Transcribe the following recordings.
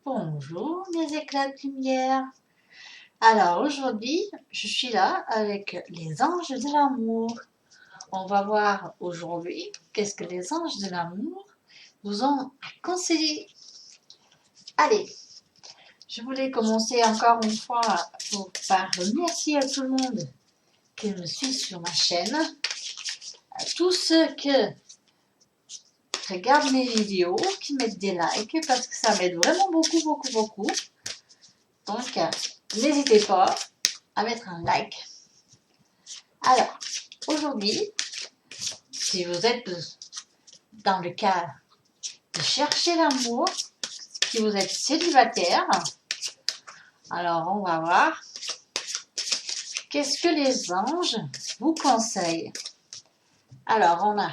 Bonjour mes éclats de lumière. Alors aujourd'hui, je suis là avec les anges de l'amour. On va voir aujourd'hui qu'est-ce que les anges de l'amour vous ont conseillé. Allez, je voulais commencer encore une fois par remercier à tout le monde qui me suit sur ma chaîne, à tous ceux qui regardent mes vidéos, qui mettent des likes parce que ça m'aide vraiment beaucoup. Donc, n'hésitez pas à mettre un like. Alors, aujourd'hui, si vous êtes dans le cas de chercher l'amour, si vous êtes célibataire, alors on va voir qu'est-ce que les anges vous conseillent. Alors, on a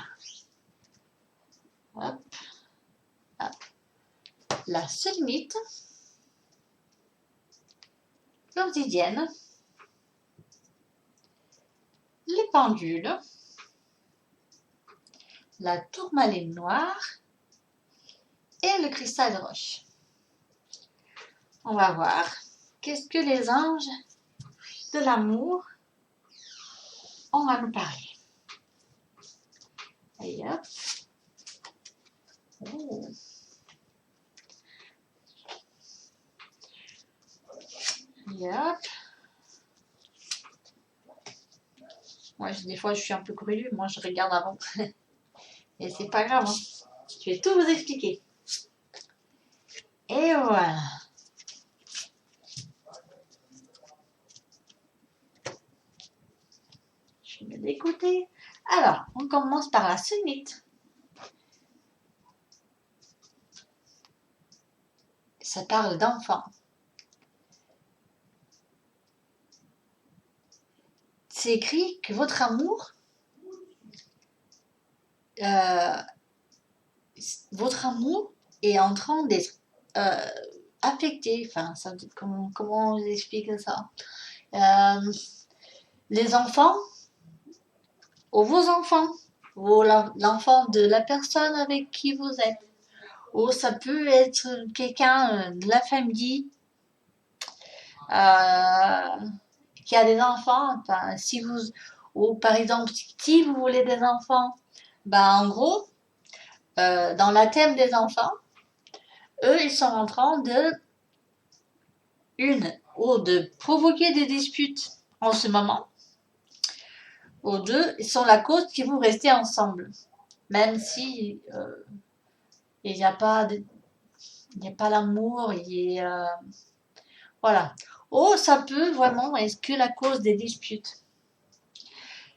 la selenite, l'obsidienne, les pendules, la tourmaline noire et le cristal de roche. On va voir qu'est-ce que les anges de l'amour ont à nous parler. Allez hop. Oh. Allez hop. Moi, des fois, je suis un peu crue. Moi, je regarde avant. Et c'est pas grave. Hein. Je vais tout vous expliquer. Et voilà. Je vais l'écouter. Alors, on commence par la selenite. Ça parle d'enfants. C'est écrit que votre amour, est en train d'être affecté. Enfin, ça, comment on vous explique ça? Les enfants, ou vos enfants, ou l'enfant de la personne avec qui vous êtes, ou ça peut être quelqu'un de la famille qui a des enfants. Enfin, ou par exemple, si vous voulez des enfants, en gros, dans la thème des enfants, eux, ils sont en train de provoquer des disputes en ce moment. Ou deux, ils sont la cause qui vous restez ensemble. Même si il n'y a pas l'amour, voilà. Oh, ça peut vraiment être que la cause des disputes.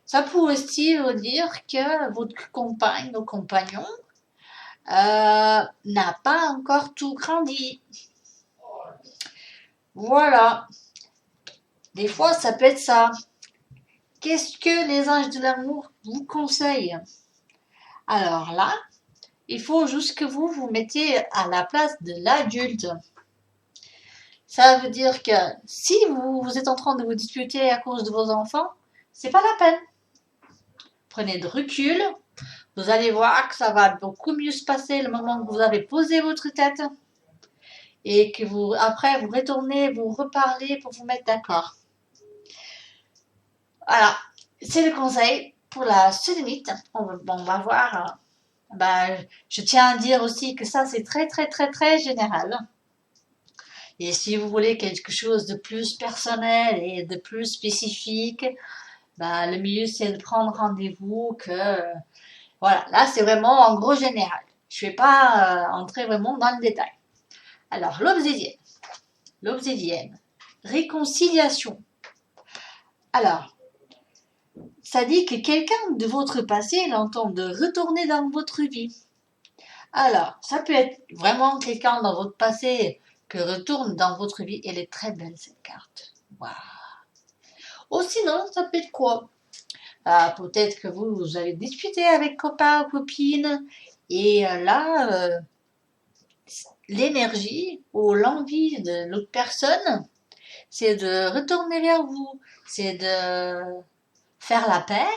Ça pourrait aussi dire que votre compagne ou compagnon n'a pas encore tout grandi. Voilà. Des fois, ça peut être ça. Qu'est-ce que les anges de l'amour vous conseillent? Alors là, il faut juste que vous vous mettez à la place de l'adulte. Ça veut dire que si vous êtes en train de vous disputer à cause de vos enfants, c'est pas la peine. Prenez de recul. Vous allez voir que ça va beaucoup mieux se passer le moment que vous avez posé votre tête et que après vous retournez, vous reparlez pour vous mettre d'accord. Voilà, c'est le conseil pour la selenite. On va voir. Je tiens à dire aussi que ça c'est très général. Et si vous voulez quelque chose de plus personnel et de plus spécifique, le mieux c'est de prendre rendez-vous voilà, là c'est vraiment en gros général. Je ne vais pas entrer vraiment dans le détail. Alors, l'obsidienne, réconciliation. Alors, ça dit que quelqu'un de votre passé l'entend de retourner dans votre vie. Alors, ça peut être vraiment quelqu'un dans votre passé qui retourne dans votre vie. Elle est très belle cette carte. Waouh. Ou sinon, ça peut être quoi? Peut-être que vous avez discuté avec copain ou copine et là, l'énergie ou l'envie de l'autre personne, c'est de retourner vers vous, c'est de faire la paix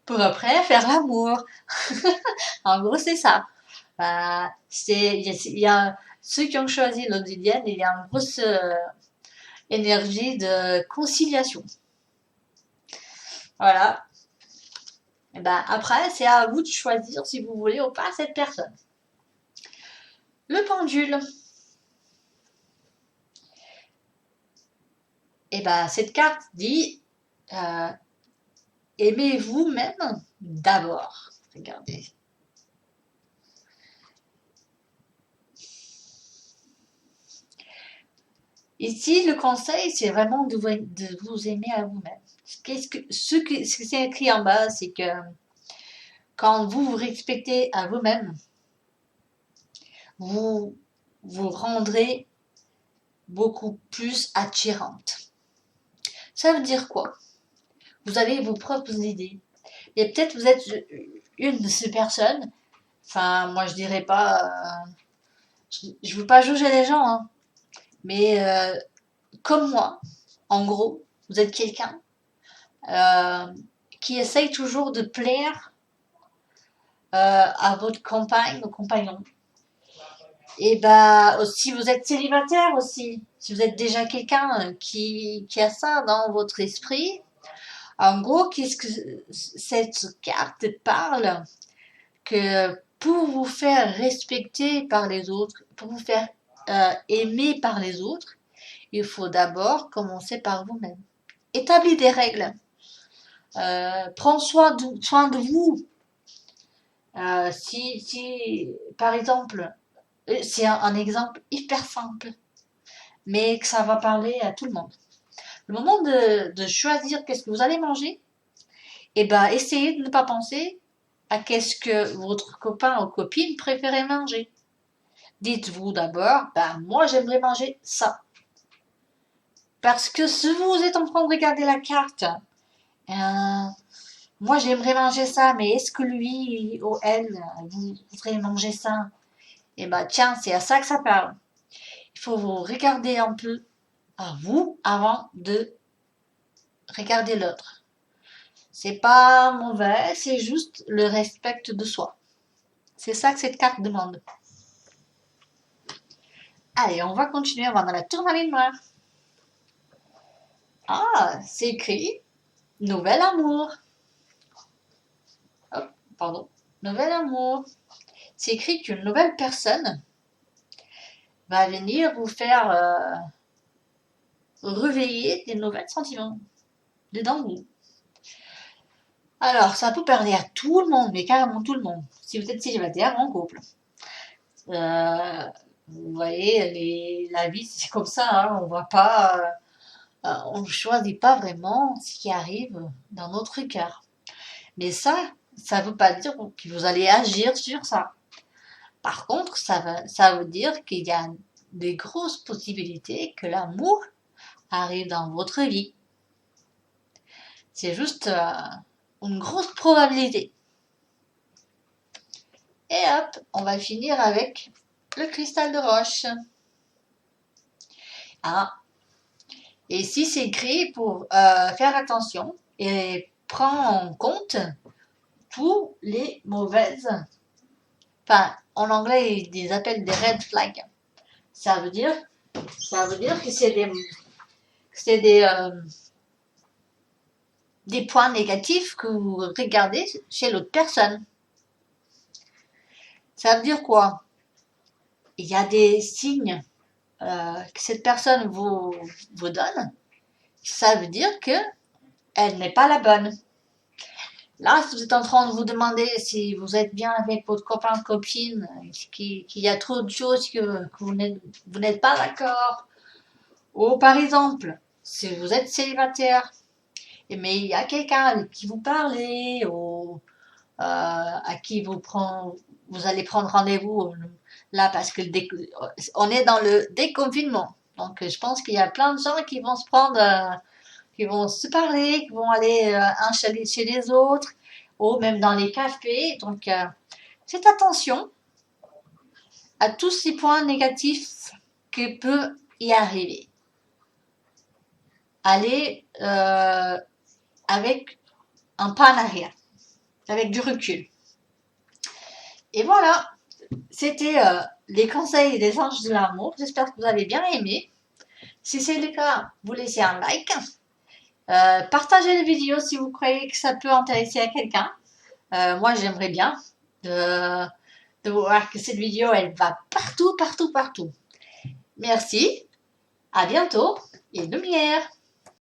pour après faire l'amour. En gros, c'est ça. Il y a ceux qui ont choisi l'obsidienne, il y a une grosse énergie de conciliation. Voilà. Et après, c'est à vous de choisir si vous voulez ou pas cette personne. Le pendule. Et cette carte dit aimez vous-même d'abord. Regardez. Ici, le conseil, c'est vraiment de vous aimer à vous-même. Ce que c'est écrit en bas, c'est que quand vous vous respectez à vous-même, vous vous rendrez beaucoup plus attirante. Ça veut dire quoi? Vous avez vos propres idées. Et peut-être vous êtes une de ces personnes. Enfin, moi je dirais pas. Je veux pas juger les gens, hein, mais comme moi, en gros, vous êtes quelqu'un euh, qui essaye toujours de plaire à votre compagne ou compagnon. Et si vous êtes célibataire aussi, si vous êtes déjà quelqu'un qui a ça dans votre esprit, en gros, qu'est-ce que cette carte parle? Que pour vous faire respecter par les autres, pour vous faire aimer par les autres, il faut d'abord commencer par vous-même. Établis des règles. Prends soin de vous. Par exemple, c'est un exemple hyper simple, mais que ça va parler à tout le monde. Le moment de choisir qu'est-ce que vous allez manger, essayez de ne pas penser à qu'est-ce que votre copain ou copine préférait manger. Dites-vous d'abord, moi j'aimerais manger ça. Parce que si vous êtes en train de regarder la carte, moi j'aimerais manger ça, mais est-ce que lui ou elle voudrait manger ça? Tiens, c'est à ça que ça parle. Il faut vous regarder un peu à vous avant de regarder l'autre. C'est pas mauvais, c'est juste le respect de soi. C'est ça que cette carte demande. Allez, on va continuer, on va dans la tourmaline noire. Ah, c'est écrit Nouvel amour. Hop, pardon. Nouvel amour. C'est écrit qu'une nouvelle personne va venir vous faire réveiller des nouveaux sentiments dedans vous. Alors, ça peut parler à tout le monde, mais carrément tout le monde. Si vous êtes célibataire, en couple. Vous voyez, la vie, c'est comme ça. Hein, on voit pas, on ne choisit pas vraiment ce qui arrive dans notre cœur. Mais ça ne veut pas dire que vous allez agir sur ça. Par contre, ça veut dire qu'il y a des grosses possibilités que l'amour arrive dans votre vie. C'est juste une grosse probabilité. Et hop, on va finir avec le cristal de roche. Ah. Et ici, c'est écrit pour faire attention et prendre en compte tous les mauvaises. Enfin, en anglais, ils les appellent des red flags. Ça veut dire que c'est des points négatifs que vous regardez chez l'autre personne. Ça veut dire quoi? Il y a des signes que cette personne vous donne. Ça veut dire que elle n'est pas la bonne. Là, si vous êtes en train de vous demander si vous êtes bien avec votre copain, copine, qu'il y a trop de choses que vous n'êtes pas d'accord, ou par exemple, si vous êtes célibataire, mais il y a quelqu'un avec qui vous parlez, ou à qui vous allez prendre rendez-vous là parce que on est dans le déconfinement. Donc, je pense qu'il y a plein de gens qui vont se prendre, qui vont se parler, qui vont aller installer chez les autres, ou même dans les cafés. Donc, faites attention à tous ces points négatifs qui peuvent y arriver. Allez avec un pas en arrière, avec du recul. Et voilà, C'était les conseils des anges de l'amour. J'espère que vous avez bien aimé. Si c'est le cas, vous laissez un like. Partagez la vidéo si vous croyez que ça peut intéresser à quelqu'un. Moi, j'aimerais bien de, de voir que cette vidéo, elle va partout, partout, partout. Merci, à bientôt et lumière.